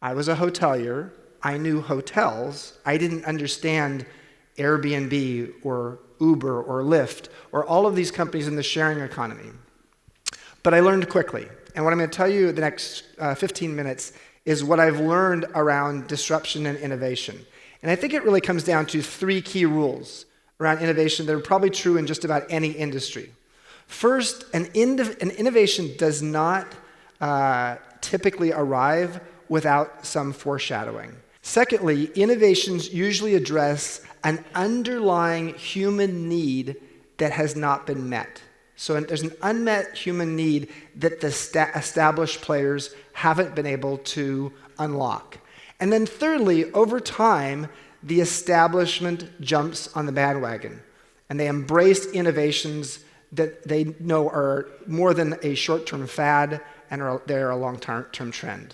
I was a hotelier. I knew hotels. I didn't understand Airbnb or Uber or Lyft or all of these companies in the sharing economy. But I learned quickly. And what I'm going to tell you the next 15 minutes is what I've learned around disruption and innovation. And I think it really comes down to 3 key rules around innovation that are probably true in just about any industry. First, an innovation does not typically arrive without some foreshadowing. Secondly, innovations usually address an underlying human need that has not been met. So there's an unmet human need that the established players haven't been able to unlock. And then thirdly, over time, the establishment jumps on the bandwagon, and they embrace innovations that they know are more than a short-term fad and they're a long-term trend.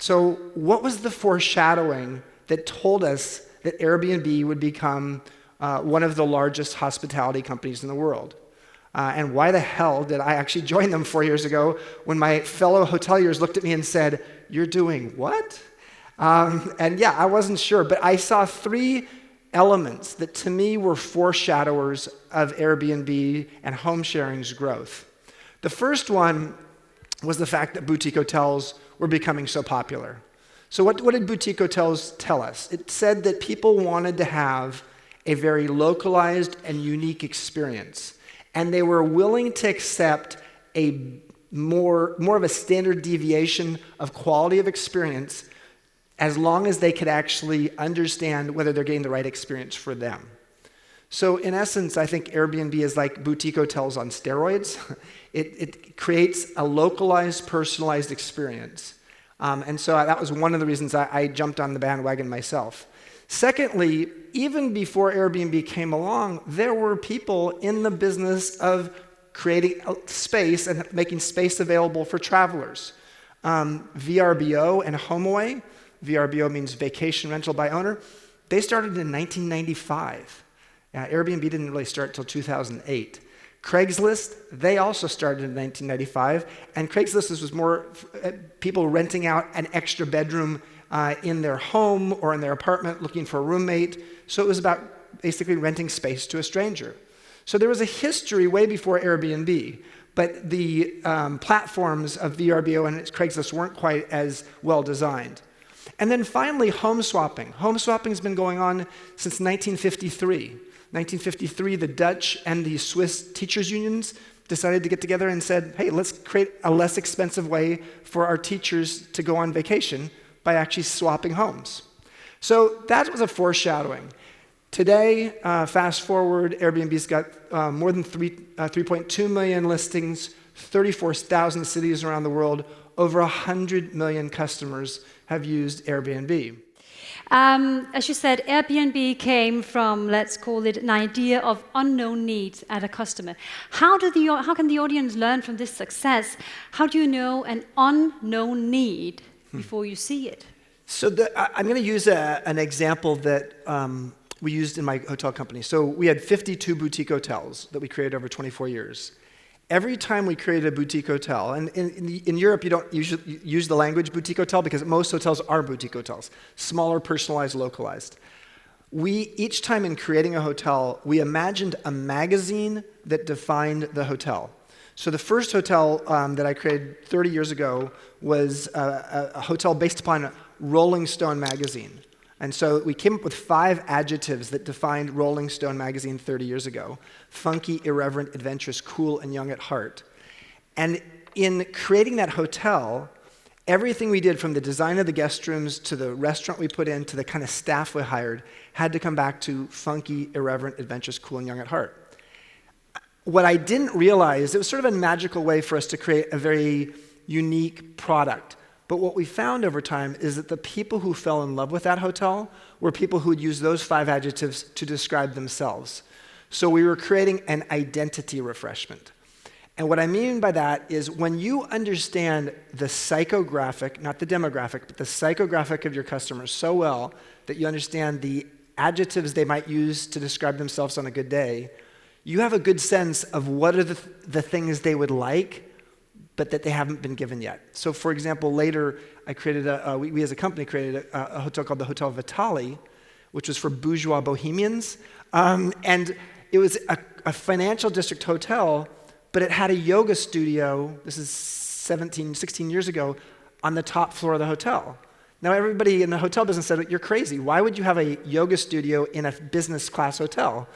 So what was the foreshadowing that told us that Airbnb would become one of the largest hospitality companies in the world? And why the hell did I actually join them 4 years ago when my fellow hoteliers looked at me and said, "You're doing what?" And yeah, I wasn't sure, but I saw 3 elements that to me were foreshadowers of Airbnb and home sharing's growth. The first one was the fact that boutique hotels were becoming so popular. So what did boutique hotels tell us? It said that people wanted to have a very localized and unique experience, and they were willing to accept a more of a standard deviation of quality of experience as long as they could actually understand whether they're getting the right experience for them. So in essence, I think Airbnb is like boutique hotels on steroids. It creates a localized, personalized experience. And so that was one of the reasons I jumped on the bandwagon myself. Secondly, even before Airbnb came along, there were people in the business of creating space and making space available for travelers. VRBO and HomeAway, VRBO means vacation rental by owner, they started in 1995. Airbnb didn't really start until 2008. Craigslist, they also started in 1995, and Craigslist was more people renting out an extra bedroom in their home or in their apartment looking for a roommate. So it was about basically renting space to a stranger. So there was a history way before Airbnb, but the platforms of VRBO and Craigslist weren't quite as well designed. And then finally, home swapping. Home swapping has been going on since 1953. 1953, the Dutch and the Swiss teachers' unions decided to get together and said, hey, let's create a less expensive way for our teachers to go on vacation by actually swapping homes. So that was a foreshadowing. Today, fast forward, Airbnb's got more than 3.2 million listings, 34,000 cities around the world, over 100 million customers have used Airbnb. As you said, Airbnb came from, let's call it, an idea of unknown needs at a customer. How can the audience learn from this success? How do you know an unknown need before you see it? So I'm going to use an example that we used in my hotel company. So we had 52 boutique hotels that we created over 24 years. Every time we created a boutique hotel, and in Europe you don't usually use the language boutique hotel because most hotels are boutique hotels, smaller, personalized, localized. Each time in creating a hotel, we imagined a magazine that defined the hotel. So the first hotel that I created 30 years ago was a hotel based upon Rolling Stone magazine. And so we came up with 5 adjectives that defined Rolling Stone magazine 30 years ago: funky, irreverent, adventurous, cool, and young at heart. And in creating that hotel, everything we did from the design of the guest rooms to the restaurant we put in to the kind of staff we hired had to come back to funky, irreverent, adventurous, cool, and young at heart. What I didn't realize, it was sort of a magical way for us to create a very unique product. But what we found over time is that the people who fell in love with that hotel were people who would use those 5 adjectives to describe themselves. So we were creating an identity refreshment. And what I mean by that is when you understand the psychographic, not the demographic, but the psychographic of your customers so well that you understand the adjectives they might use to describe themselves on a good day, you have a good sense of what are the things they would like but that they haven't been given yet. So for example, later I created we as a company created a hotel called the Hotel Vitali, which was for bourgeois bohemians. And it was a financial district hotel, but it had a yoga studio, this is 16 years ago, on the top floor of the hotel. Now everybody in the hotel business said, you're crazy. Why would you have a yoga studio in a business class hotel?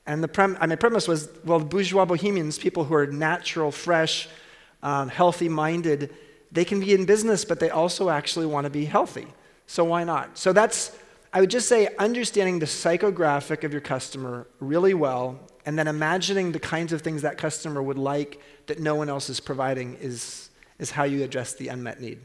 And my premise was, well, bourgeois bohemians, people who are natural, fresh, healthy-minded, they can be in business, but they also actually want to be healthy. So why not? So I would just say understanding the psychographic of your customer really well, and then imagining the kinds of things that customer would like that no one else is providing is how you address the unmet need.